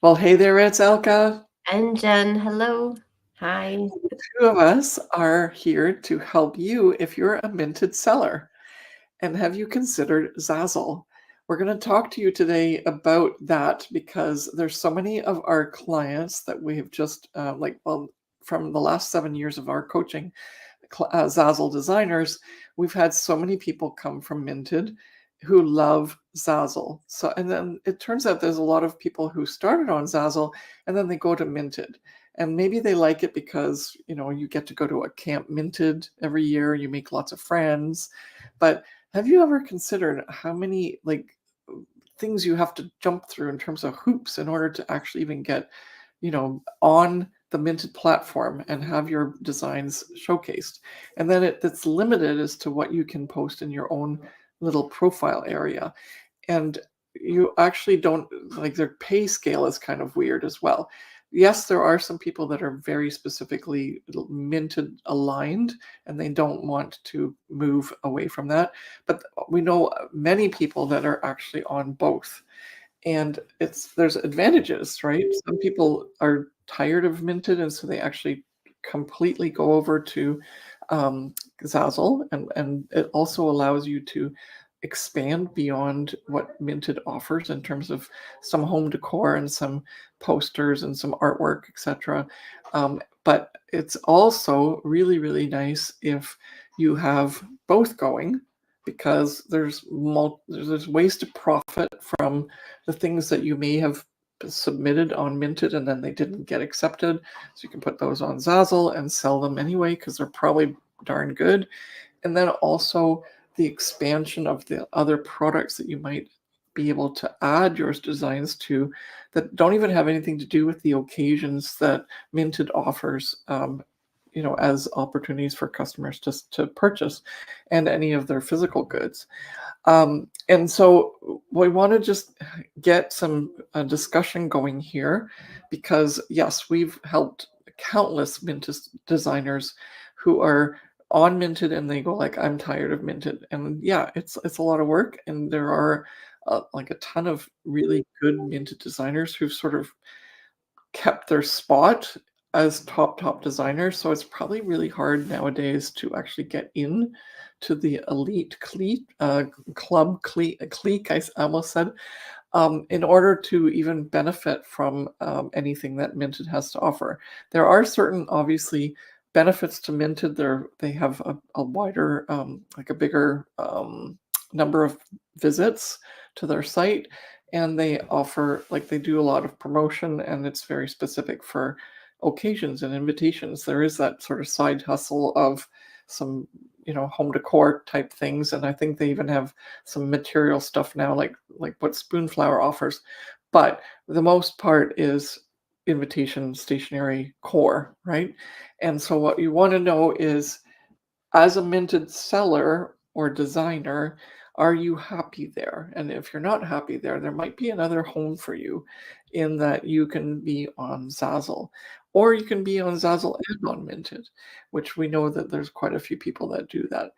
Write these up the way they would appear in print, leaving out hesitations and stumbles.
Well, hey there, it's Elke. And Jen, hello. Hi. The two of us are here to help you if you're a minted seller. And have you considered Zazzle? We're going to talk to you today about that because there's so many of our clients that we have just from the last 7 years of our coaching, Zazzle Designers, we've had so many people come from Minted who love Zazzle. So, and then it turns out there's a lot of people who started on Zazzle and then they go to Minted. And maybe they like it because, you get to go to a camp Minted every year, you make lots of friends. But have you ever considered how many things you have to jump through in terms of hoops in order to actually even get, on the Minted platform and have your designs showcased? And then it's limited as to what you can post in your own little profile area. And you actually don't like their pay scale is kind of weird as well. Yes, there are some people that are very specifically Minted aligned and they don't want to move away from that. But we know many people that are actually on both. And there's advantages, right? Some people are tired of Minted, and so they actually completely go over to Zazzle, and it also allows you to expand beyond what Minted offers in terms of some home decor and some posters and some artwork, etc. But it's also really, really nice if you have both going because there's ways to profit from the things that you may have submitted on Minted and then they didn't get accepted. So you can put those on Zazzle and sell them anyway because they're probably darn good. And then also the expansion of the other products that you might be able to add your designs to that don't even have anything to do with the occasions that Minted offers, as opportunities for customers to purchase and any of their physical goods. And so we want to just get some discussion going here because, yes, we've helped countless Minted designers who are on Minted and they go like, I'm tired of Minted. And yeah, it's a lot of work. And there are like a ton of really good Minted designers who've sort of kept their spot as top designers. So it's probably really hard nowadays to actually get in to the elite clique, I almost said, in order to even benefit from anything that Minted has to offer. There are certain, obviously, benefits to Minted. They have a wider, like a bigger number of visits to their site, and they offer, like, they do a lot of promotion, and it's very specific for occasions and invitations. There is that sort of side hustle of some home decor type things, and I think they even have some material stuff now, like what Spoonflower offers. But the most part is invitation stationery core, right? And so what you want to know is, as a Minted seller or designer, are you happy there? And if you're not happy there, there might be another home for you in that you can be on Zazzle, or you can be on Zazzle and on Minted, which we know that there's quite a few people that do that.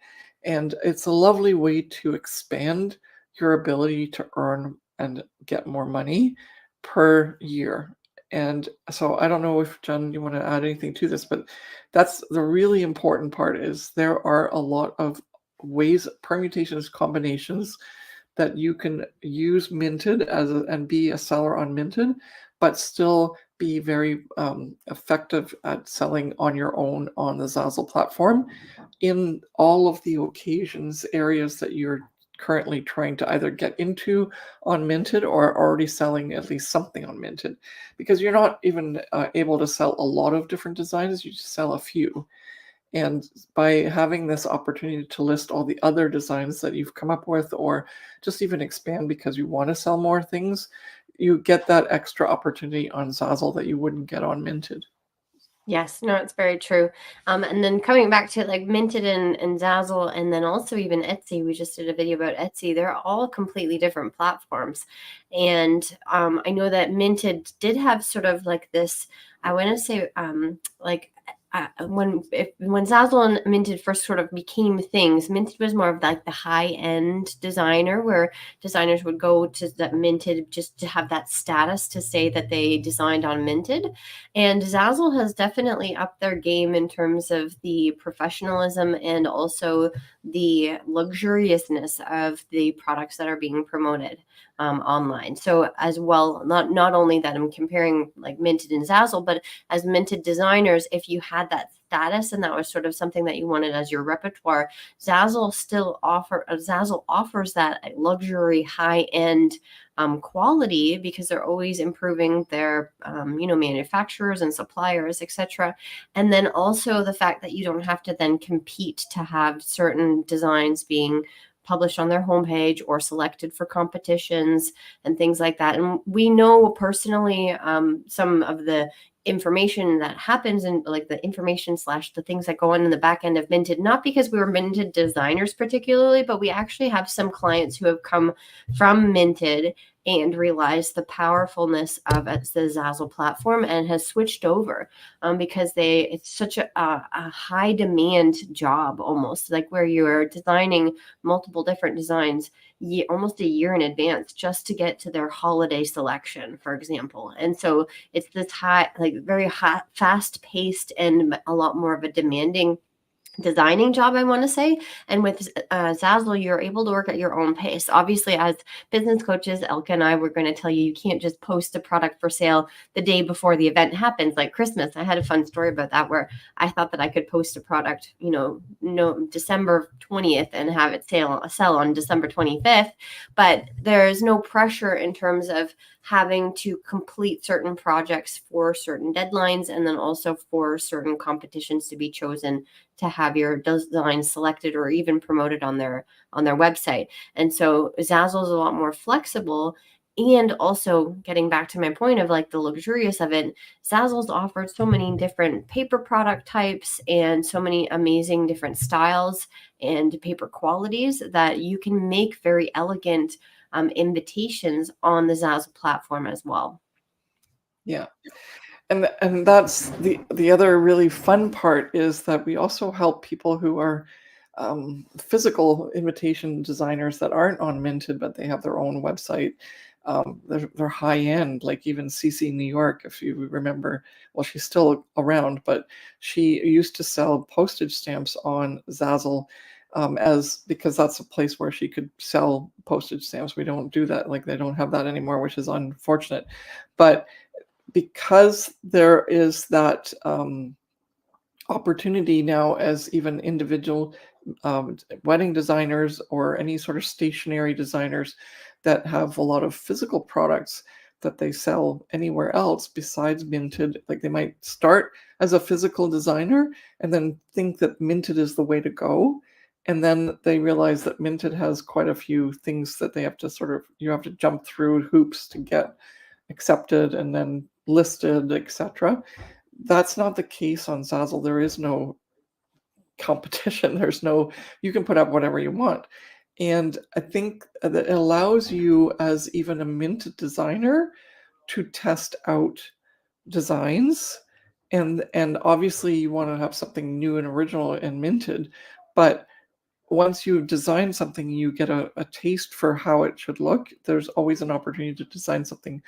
And it's a lovely way to expand your ability to earn and get more money per year. And so I don't know if, John, you want to add anything to this, but that's the really important part is there are a lot of ways, permutations, combinations that you can use Minted and be a seller on Minted, but still be very effective at selling on your own on the Zazzle platform in all of the occasions areas that you're currently trying to either get into on Minted or already selling at least something on Minted, because you're not even able to sell a lot of different designs, you just sell a few. And by having this opportunity to list all the other designs that you've come up with, or just even expand because you want to sell more things, you get that extra opportunity on Zazzle that you wouldn't get on Minted. Yes, no, it's very true. And then coming back to like Minted and Zazzle, and then also even Etsy, we just did a video about Etsy. They're all completely different platforms. And I know that Minted did have sort of like this, I want to say, like when Zazzle and Minted first sort of became things, Minted was more of like the high-end designer, where designers would go to that Minted just to have that status to say that they designed on Minted. And Zazzle has definitely upped their game in terms of the professionalism and also the luxuriousness of the products that are being promoted online. So as well, not only that I'm comparing like Minted and Zazzle, but as Minted designers, if you had that status and that was sort of something that you wanted as your repertoire, Zazzle offers that luxury high-end quality, because they're always improving their manufacturers and suppliers, etc. And then also the fact that you don't have to then compete to have certain designs being published on their homepage or selected for competitions and things like that. And we know personally some of the information that happens, and like the information / the things that go on in the back end of Minted, not because we were Minted designers particularly, but we actually have some clients who have come from Minted and realized the powerfulness of the Zazzle platform and has switched over because it's such a high demand job, almost like where you're designing multiple different designs almost a year in advance just to get to their holiday selection, for example. And so it's this very hot, fast paced and a lot more of a demanding designing job, I want to say. And with Zazzle, you're able to work at your own pace. Obviously, as business coaches, Elke and I were going to tell you can't just post a product for sale the day before the event happens, like Christmas. I had a fun story about that, where I thought that I could post a product, December 20th and have it sell on December 25th. But there's no pressure in terms of having to complete certain projects for certain deadlines, and then also for certain competitions to be chosen to have your design selected or even promoted on their website. And so Zazzle is a lot more flexible. And also, getting back to my point of like the luxurious of it, Zazzle's offered so many different paper product types and so many amazing different styles and paper qualities that you can make very elegant invitations on the Zazzle platform as well. Yeah. And that's the other really fun part, is that we also help people who are physical invitation designers that aren't on Minted, but they have their own website. They're high end, like even CC New York, if you remember. Well, she's still around, but she used to sell postage stamps on Zazzle, because that's a place where she could sell postage stamps. We don't do that, like they don't have that anymore, which is unfortunate. But because there is that opportunity now, as even individual wedding designers or any sort of stationary designers that have a lot of physical products that they sell anywhere else besides Minted. Like they might start as a physical designer and then think that Minted is the way to go. And then they realize that Minted has quite a few things that they have to you have to jump through hoops to get accepted and then listed, etc. That's not the case on Zazzle. There is no competition. You can put up whatever you want. And I think that it allows you, as even a Minted designer, to test out designs. And obviously you want to have something new and original and minted, but once you've designed something, you get a taste for how it should look. There's always an opportunity to design something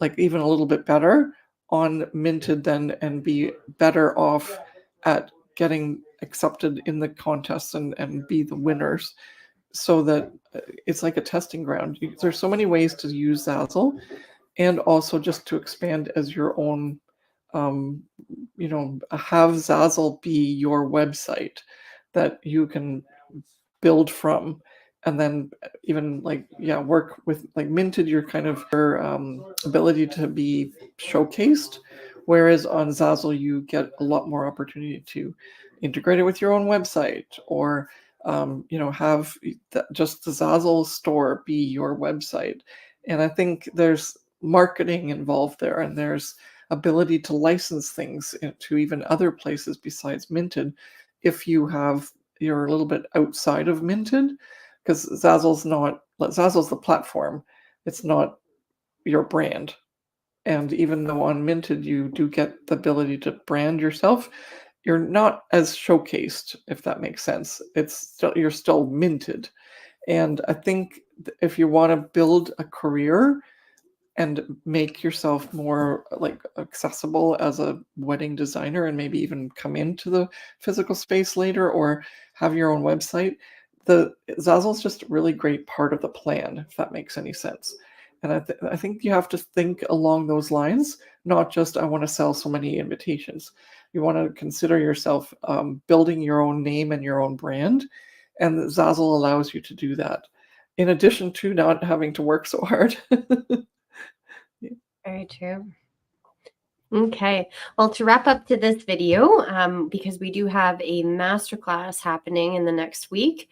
like even a little bit better on Minted then, and be better off at getting accepted in the contests and be the winners, so that it's like a testing ground. There's so many ways to use Zazzle, and also just to expand as your own, have Zazzle be your website that you can build from. And then even work with like Minted, your kind of your ability to be showcased, whereas on Zazzle you get a lot more opportunity to integrate it with your own website, or have just the Zazzle store be your website. And I think there's marketing involved there, and there's ability to license things to even other places besides Minted if you're a little bit outside of Minted, because Zazzle's the platform. It's not your brand. And even though on Minted you do get the ability to brand yourself, you're not as showcased, if that makes sense. You're still minted. And I think if you want to build a career and make yourself more like accessible as a wedding designer and maybe even come into the physical space later or have your own website, the Zazzle is just a really great part of the plan, if that makes any sense. And I think you have to think along those lines, not just I want to sell so many invitations. You want to consider yourself building your own name and your own brand, and Zazzle allows you to do that. In addition to not having to work so hard. Very true. Okay, well, to wrap up to this video, because we do have a masterclass happening in the next week,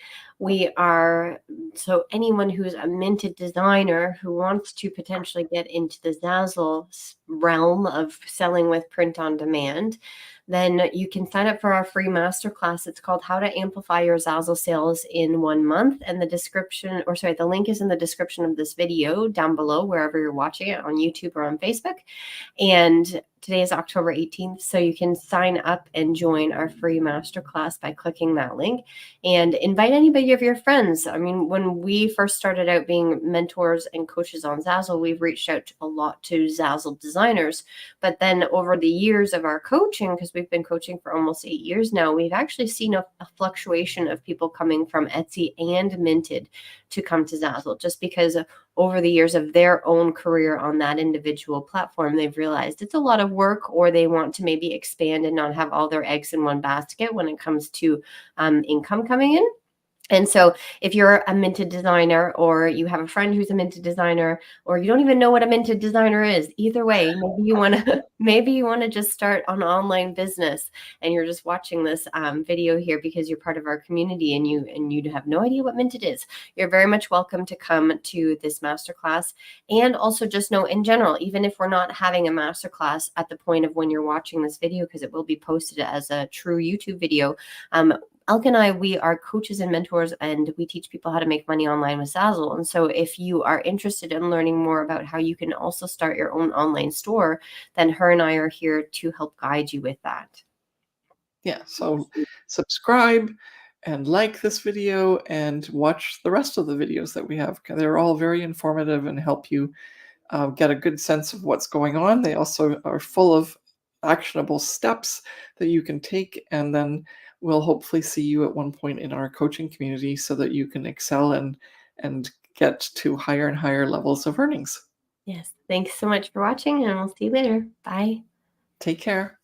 so anyone who's a minted designer who wants to potentially get into the Zazzle realm of selling with print on demand, then you can sign up for our free masterclass. It's called How to Amplify Your Zazzle Sales in 1 Month. And the link is in the description of this video down below, wherever you're watching it, on YouTube or on Facebook. And today is October 18th, so you can sign up and join our free masterclass by clicking that link and invite anybody of your friends. I mean, when we first started out being mentors and coaches on Zazzle, we've reached out a lot to Zazzle designers. But then over the years of our coaching, because we've been coaching for almost 8 years now, we've actually seen a fluctuation of people coming from Etsy and Minted to come to Zazzle, just because over the years of their own career on that individual platform, they've realized it's a lot of work, or they want to maybe expand and not have all their eggs in one basket when it comes to income coming in. And so if you're a minted designer, or you have a friend who's a minted designer, or you don't even know what a minted designer is, either way, maybe you want to just start an online business, and you're just watching this video here because you're part of our community and you have no idea what minted is, you're very much welcome to come to this masterclass. And also just know, in general, even if we're not having a masterclass at the point of when you're watching this video, because it will be posted as a true YouTube video, Elke and I, we are coaches and mentors, and we teach people how to make money online with Zazzle. And so if you are interested in learning more about how you can also start your own online store, then her and I are here to help guide you with that. Yeah, so subscribe and like this video and watch the rest of the videos that we have. They're all very informative and help you get a good sense of what's going on. They also are full of actionable steps that you can take, and then we'll hopefully see you at one point in our coaching community so that you can excel and get to higher and higher levels of earnings. Yes. Thanks so much for watching, and we'll see you later. Bye. Take care.